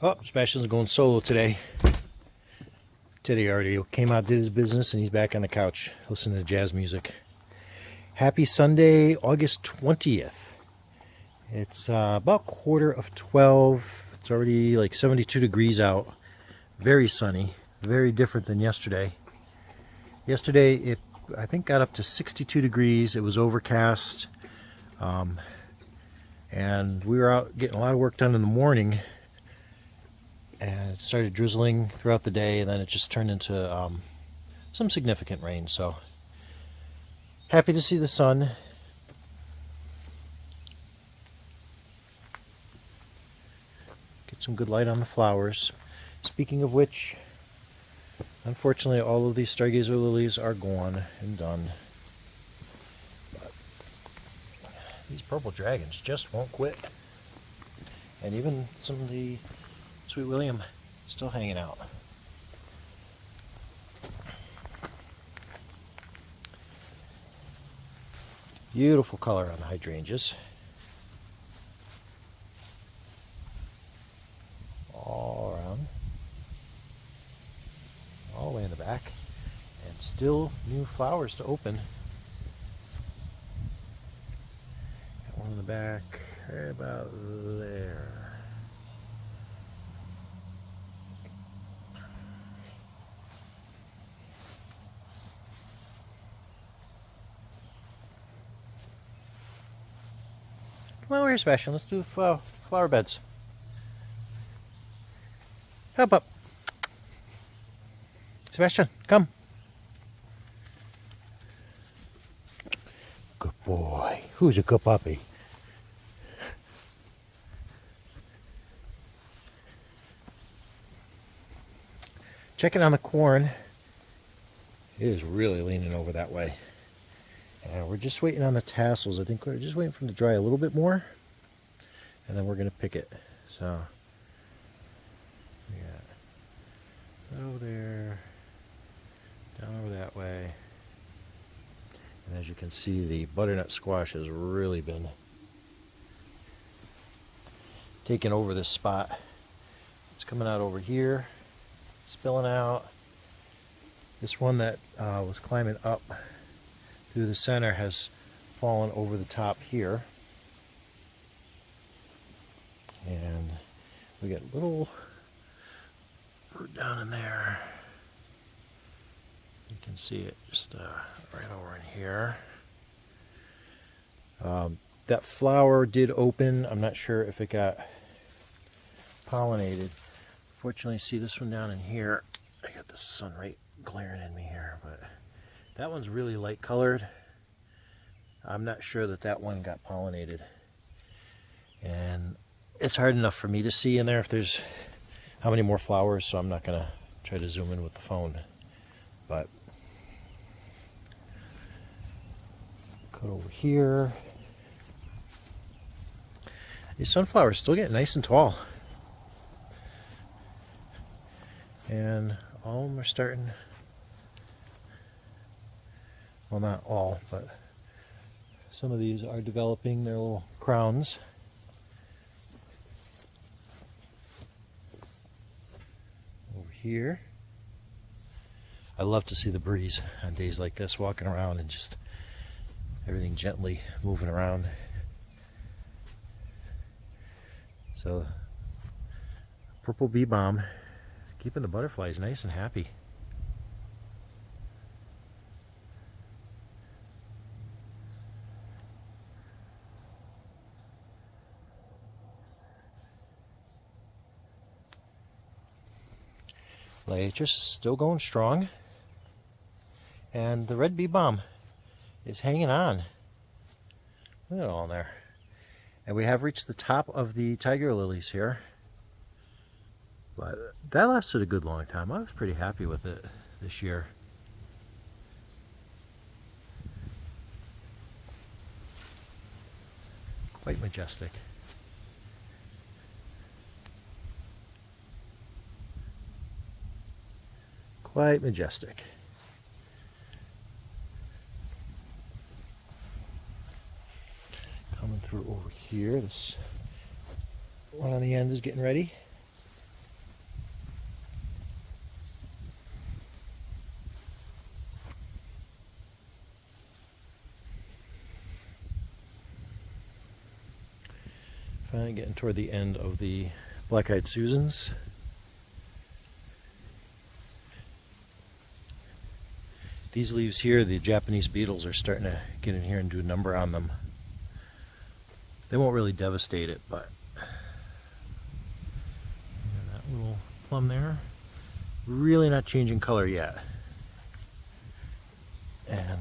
Oh, Sebastian's going solo today. Teddy already came out, did his business, and he's back on the couch listening to jazz music. Happy Sunday, August 20th. It's about 11:45. It's already like 72 degrees out. Very sunny. Very different than yesterday. Yesterday, it I think got up to 62 degrees. It was overcast. And we were out getting a lot of work done in the morning. And it started drizzling throughout the day, and then it just turned into some significant rain. So happy to see the sun. Get some good light on the flowers. Speaking of which, unfortunately, all of these stargazer lilies are gone and done. But these purple dragons just won't quit. And even some of the Sweet William still hanging out. Beautiful color on the hydrangeas. All around. All the way in the back. And still new flowers to open. Got one in the back right about there. Come over here, Sebastian. Let's do flower beds. Hop up. Sebastian, come. Good boy. Who's a good puppy? Checking on the corn. It is really leaning over that way. And we're just waiting on the tassels. I think we're just waiting for them to dry a little bit more. And then we're going to pick it. So, yeah. Over there. Down over that way. And as you can see, the butternut squash has really been taking over this spot. It's coming out over here. Spilling out. This one that was climbing up through the center has fallen over the top here. And we got a little fruit down in there. You can see it just right over in here. That flower did open. I'm not sure if it got pollinated. Fortunately, see this one down in here. I got the sun right glaring in me here, but that one's really light colored. I'm not sure that that one got pollinated. And it's hard enough for me to see in there if there's how many more flowers, so I'm not going to try to zoom in with the phone. But cut over here. These sunflowers still get nice and tall. And all of them are starting, well, not all, but some of these are developing their little crowns. Over here. I love to see the breeze on days like this, walking around and just everything gently moving around. So, purple bee balm is keeping the butterflies nice and happy. Liatris is still going strong, and the red bee balm is hanging on. Look at it all in there. And we have reached the top of the tiger lilies here, but that lasted a good long time. I was pretty happy with it this year. Quite majestic. Quite majestic. Coming through over here. This one on the end is getting ready. Finally getting toward the end of the black-eyed Susans. These leaves here, the Japanese beetles are starting to get in here and do a number on them. They won't really devastate it, but that little plum there, really not changing color yet. And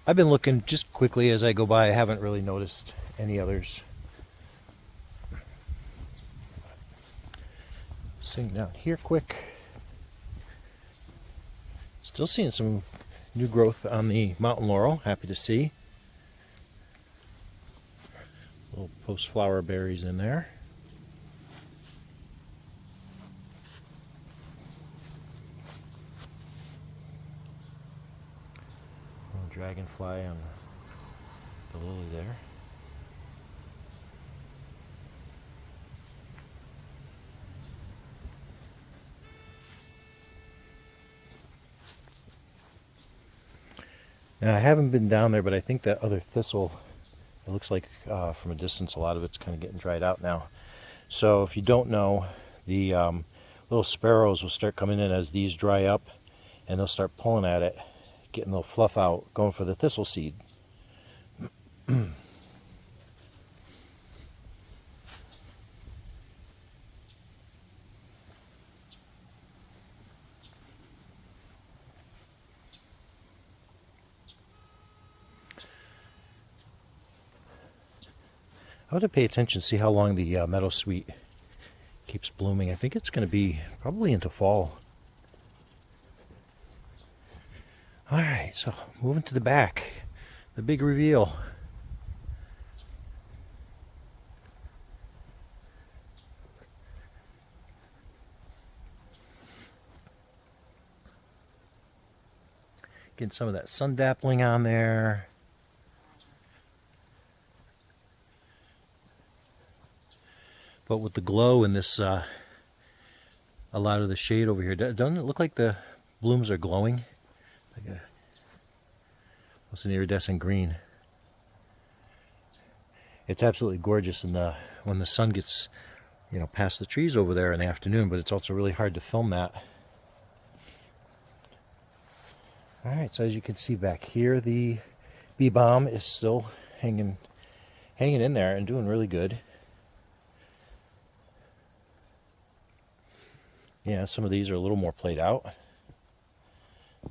I've been looking just quickly as I go by. I haven't really noticed any others. Sitting down here quick. Still seeing some new growth on the mountain laurel. Happy to see. Little post-flower berries in there. Little dragonfly on the lily there. Now, I haven't been down there, but I think that other thistle, it looks like from a distance a lot of it's kind of getting dried out now. So if you don't know, the little sparrows will start coming in as these dry up, and they'll start pulling at it, getting the fluff out, going for the thistle seed. I have to pay attention, see how long the meadowsweet keeps blooming. I think it's going to be probably into fall. Alright, so moving to the back, the big reveal. Getting some of that sun dappling on there. But with the glow in this, a lot of the shade over here, doesn't it look like the blooms are glowing? Like almost an iridescent green. It's absolutely gorgeous when the sun gets, past the trees over there in the afternoon. But it's also really hard to film that. All right, so as you can see back here, the bee balm is still hanging in there and doing really good. Yeah, some of these are a little more played out,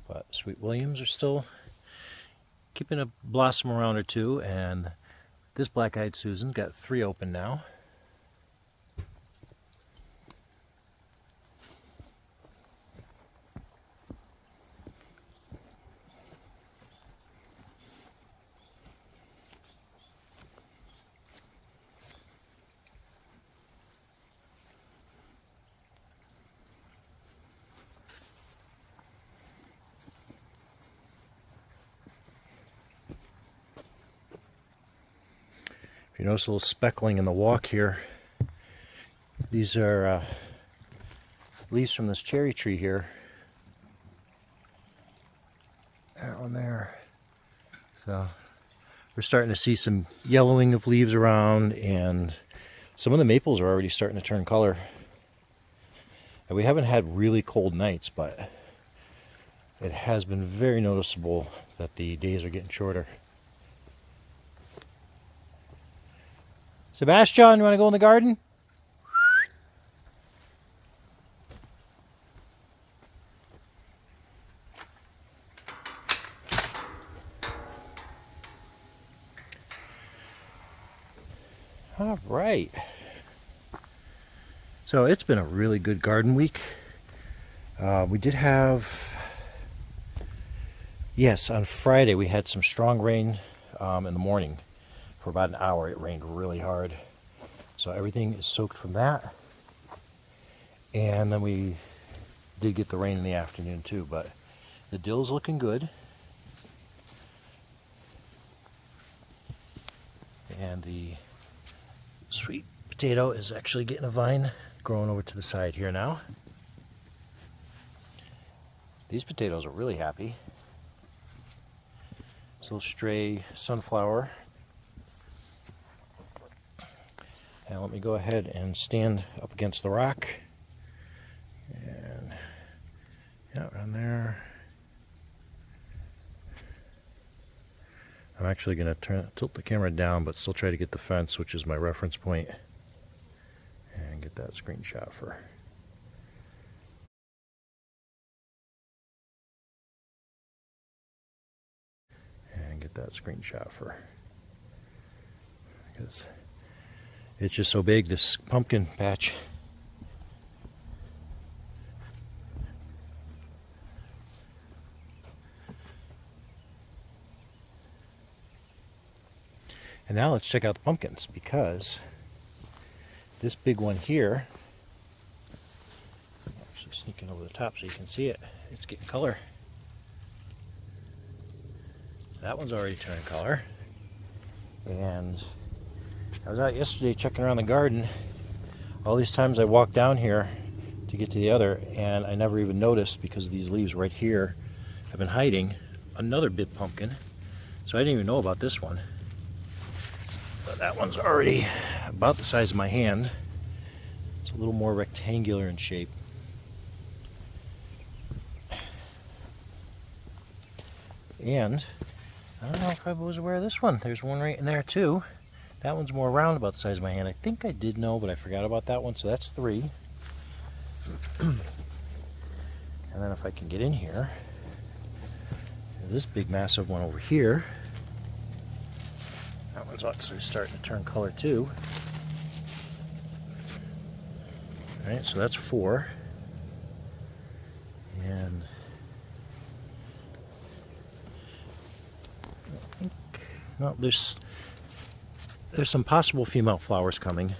but Sweet Williams are still keeping a blossom around or two, and this black-eyed Susan got 3 open now. You notice a little speckling in the walk here. These are leaves from this cherry tree here. That one there. So we're starting to see some yellowing of leaves around, and some of the maples are already starting to turn color. And we haven't had really cold nights, but it has been very noticeable that the days are getting shorter. Sebastian, you want to go in the garden? All right. So it's been a really good garden week. We did have, yes, on Friday we had some strong rain in the morning. For about an hour it rained really hard. So everything is soaked from that. And then we did get the rain in the afternoon too, but the dill's looking good. And the sweet potato is actually getting a vine growing over to the side here now. These potatoes are really happy. This little stray sunflower. Now let me go ahead and stand up against the rock. And yeah, around there. I'm actually going to tilt the camera down, but still try to get the fence, which is my reference point, and get that screenshot for. Because it's just so big, this pumpkin patch. And now let's check out the pumpkins, because this big one here, I'm actually sneaking over the top so you can see it, it's getting color. That one's already turning color. And I was out yesterday checking around the garden. All these times I walked down here to get to the other, and I never even noticed, because these leaves right here have been hiding another big pumpkin. So I didn't even know about this one. But that one's already about the size of my hand. It's a little more rectangular in shape. And I don't know if I was aware of this one. There's one right in there too. That one's more round, about the size of my hand. I think I did know, but I forgot about that one. So that's 3. And then if I can get in here, this big massive one over here. That one's actually starting to turn color too. All right, so that's 4. And I think, no, there's some possible female flowers coming.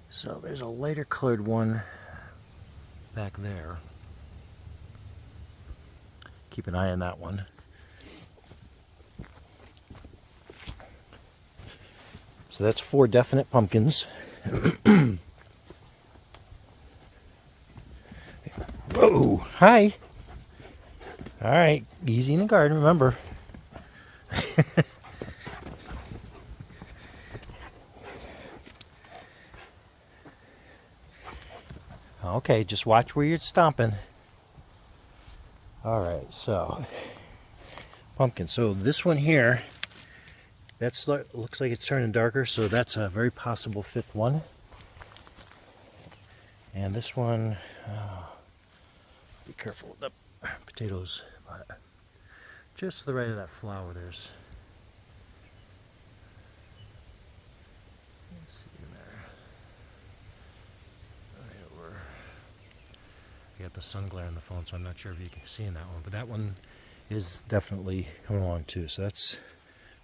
So there's a lighter colored one back there. Keep an eye on that one. So that's 4 definite pumpkins. Whoa, hi. All right, easy in the garden, remember. Okay, just watch where you're stomping. All right, so pumpkin. So this one here, that's looks like it's turning darker, so that's a very possible 5th one. And this one, be careful with the potatoes, but just to the right of that flower, there's. Let's see in there. Right over. I got the sun glare on the phone, so I'm not sure if you can see in that one, but that one is definitely coming along too. So that's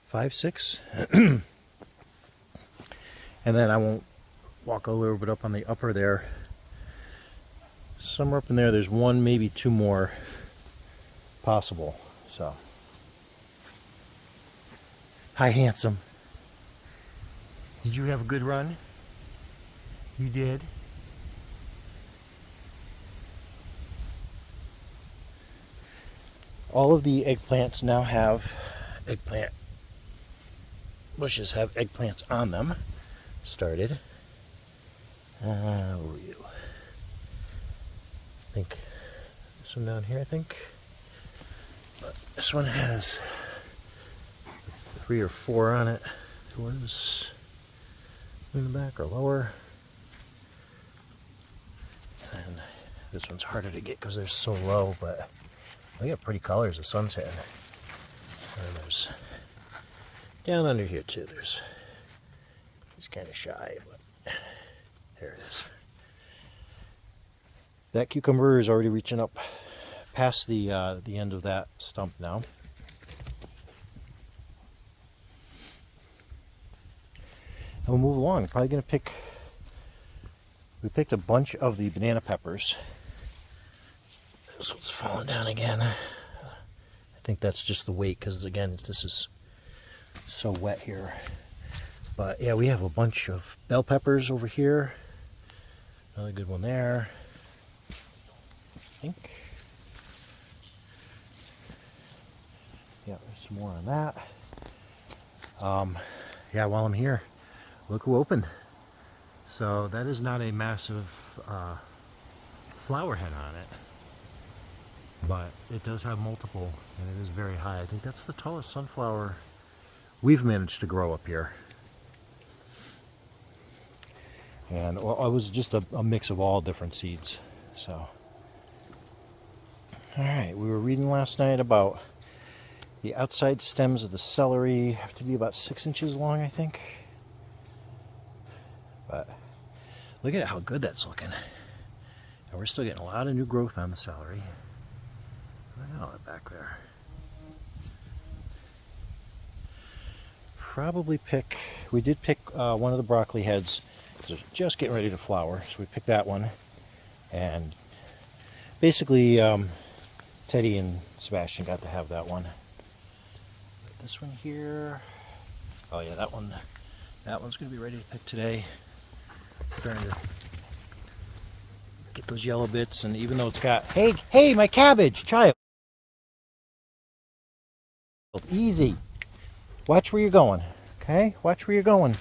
5, 6. And then I won't walk a little bit up on the upper there. Somewhere up in there, there's 1, maybe 2 more possible. So, hi, handsome. Did you have a good run? You did? All of the eggplants now have eggplant bushes have eggplants on them. Started. Where were you? I think this one down here, I think. But this one has 3 or 4 on it. The ones in the back are lower. And this one's harder to get because they're so low, but they got pretty colors the sun's hitting. And there's down under here too. It's kind of shy, but there it is. That cucumber is already reaching up past the end of that stump now. And we'll move along. Probably going to we picked a bunch of the banana peppers. This one's falling down again. I think that's just the weight, because again, this is so wet here. But yeah, we have a bunch of bell peppers over here. Another good one there. I think. Yeah, there's some more on that. yeah, while I'm here, look who opened. So that is not a massive flower head on it, but it does have multiple, and it is very high. I think that's the tallest sunflower we've managed to grow up here. And it was just a mix of all different seeds. So, all right, we were reading last night about the outside stems of the celery have to be about 6 inches long, I think. But look at how good that's looking. And we're still getting a lot of new growth on the celery. Look at all that back there. Probably we did pick one of the broccoli heads because it was just getting ready to flower. So we picked that one. And basically, Teddy and Sebastian got to have that one. This one here, oh yeah, that one's going to be ready to pick today. Trying to get those yellow bits, and even though it's got, hey, my cabbage, child. Easy. Watch where you're going, okay? Watch where you're going.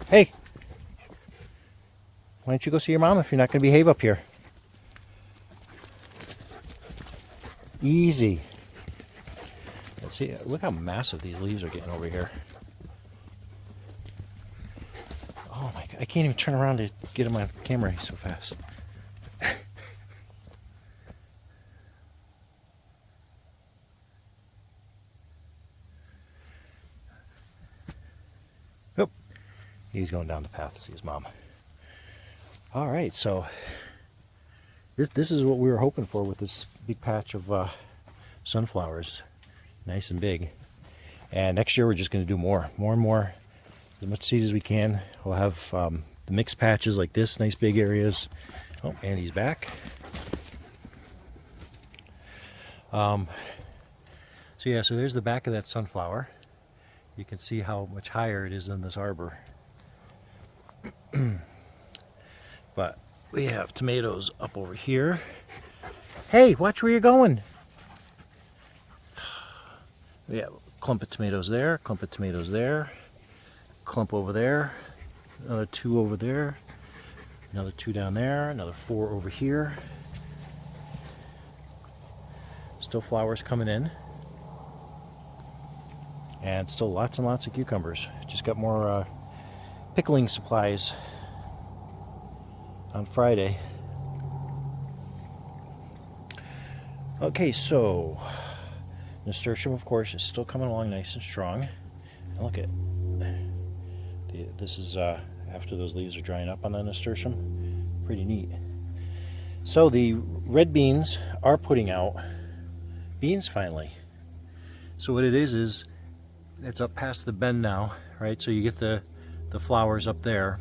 Hey, why don't you go see your mom if you're not going to behave up here? Easy. Let's see, look how massive these leaves are getting over here. Oh my God, I can't even turn around to get in my camera so fast. Oh, he's going down the path to see his mom. All right, so this is what we were hoping for with this big patch of sunflowers, nice and big. And next year we're just going to do more and more, as much seed as we can. We'll have the mixed patches like this, nice big areas. Oh, and he's back. So yeah, so there's the back of that sunflower. You can see how much higher it is than this arbor. But we have tomatoes up over here. Hey, watch where you're going. We have a clump of tomatoes there, clump of tomatoes there, clump over there, another 2 over there, another 2 down there, another 4 over here. Still flowers coming in. And still lots and lots of cucumbers. Just got more pickling supplies on Friday. Okay, so nasturtium, of course, is still coming along nice and strong. And look at this is after those leaves are drying up on the nasturtium. Pretty neat. So the red beans are putting out beans finally. So what it is it's up past the bend now, right? So you get the flowers up there,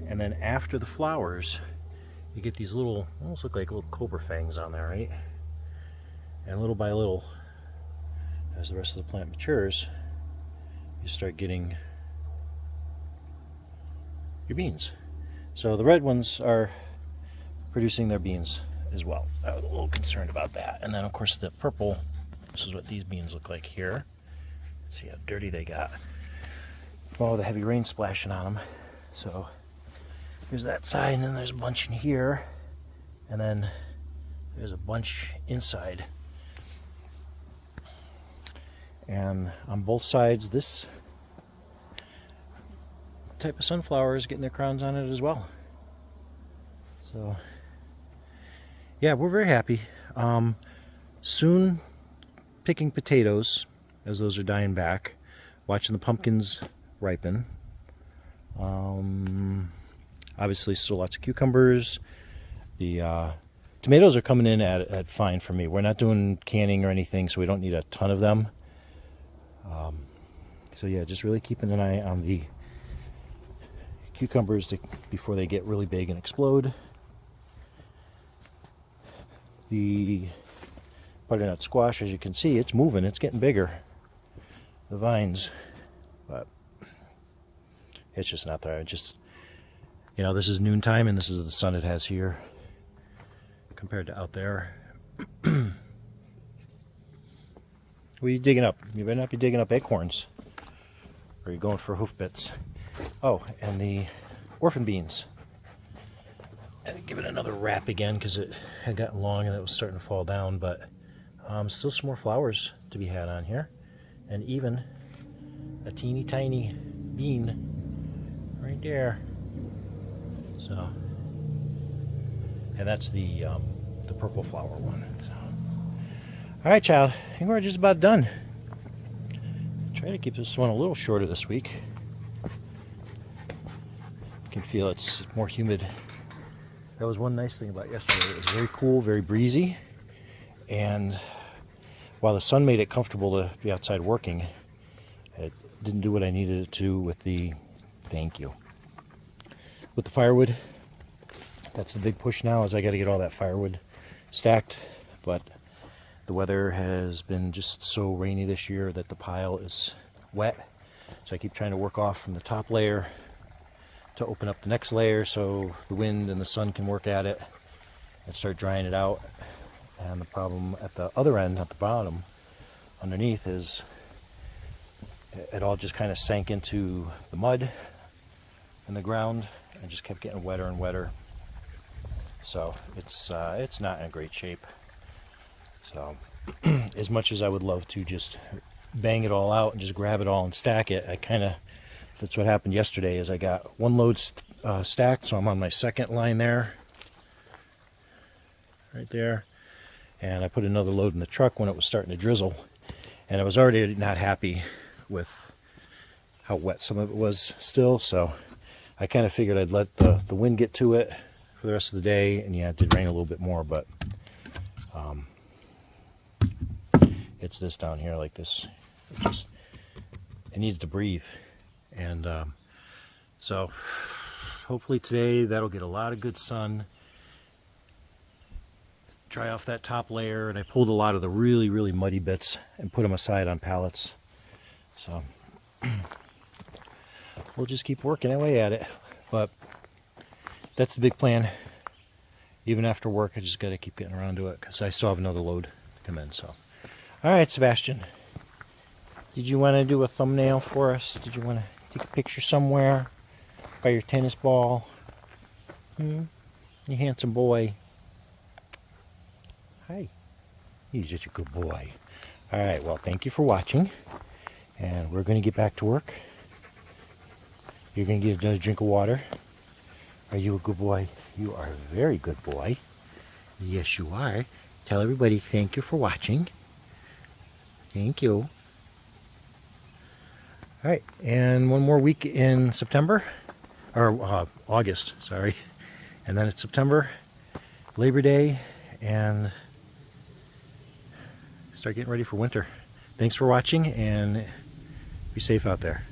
and then after the flowers, you get these little, almost look like little cobra fangs on there, right? And little by little, as the rest of the plant matures, you start getting your beans. So the red ones are producing their beans as well. I was a little concerned about that. And then of course the purple, this is what these beans look like here. Let's see how dirty they got. Oh, the heavy rain splashing on them. So there's that side, and then there's a bunch in here, and then there's a bunch inside. And on both sides, this type of sunflower is getting their crowns on it as well. So yeah, we're very happy. Soon picking potatoes as those are dying back, watching the pumpkins ripen. Obviously still lots of cucumbers. The tomatoes are coming in at fine for me. We're not doing canning or anything, so we don't need a ton of them. So yeah, just really keeping an eye on the cucumbers before they get really big and explode. The butternut squash, as you can see, it's moving, it's getting bigger, the vines, but it's just not there. Just, you know, this is noontime and this is the sun it has here compared to out there. What are you digging up? You better not be digging up acorns. Or are you going for hoof bits? Oh, and the orphan beans. And give it another wrap again because it had gotten long and it was starting to fall down, but still some more flowers to be had on here. And even a teeny tiny bean right there. So, and that's the purple flower one. So. All right, child, I think we're just about done. Try to keep this one a little shorter this week. You can feel it's more humid. That was one nice thing about yesterday. It was very cool, very breezy, and while the sun made it comfortable to be outside working, it didn't do what I needed it to with the with the firewood. That's the big push now, is I got to get all that firewood stacked, but the weather has been just so rainy this year that the pile is wet, so I keep trying to work off from the top layer to open up the next layer so the wind and the sun can work at it and start drying it out. And the problem at the other end, at the bottom, underneath, is it all just kind of sank into the mud in the ground and just kept getting wetter and wetter. So it's not in great shape. So as much as I would love to just bang it all out and just grab it all and stack it, that's what happened yesterday. Is I got one load stacked, so I'm on my second line there, right there, and I put another load in the truck when it was starting to drizzle, and I was already not happy with how wet some of it was still, so I kind of figured I'd let the wind get to it for the rest of the day, and yeah, it did rain a little bit more, but it's this down here like this. It needs to breathe. And so hopefully today that'll get a lot of good sun, dry off that top layer, and I pulled a lot of the really, really muddy bits and put them aside on pallets. So we'll just keep working away at it. But that's the big plan. Even after work, I just got to keep getting around to it because I still have another load to come in. So, all right, Sebastian, did you want to do a thumbnail for us? Did you want to take a picture somewhere by your tennis ball? You handsome boy. Hi. He's just a good boy. All right, well, thank you for watching, and we're going to get back to work. You're going to get another drink of water. Are you a good boy? You are a very good boy. Yes, you are. Tell everybody thank you for watching. Thank you. All right, and one more week in September, or August, sorry. And then it's September, Labor Day, and start getting ready for winter. Thanks for watching, and be safe out there.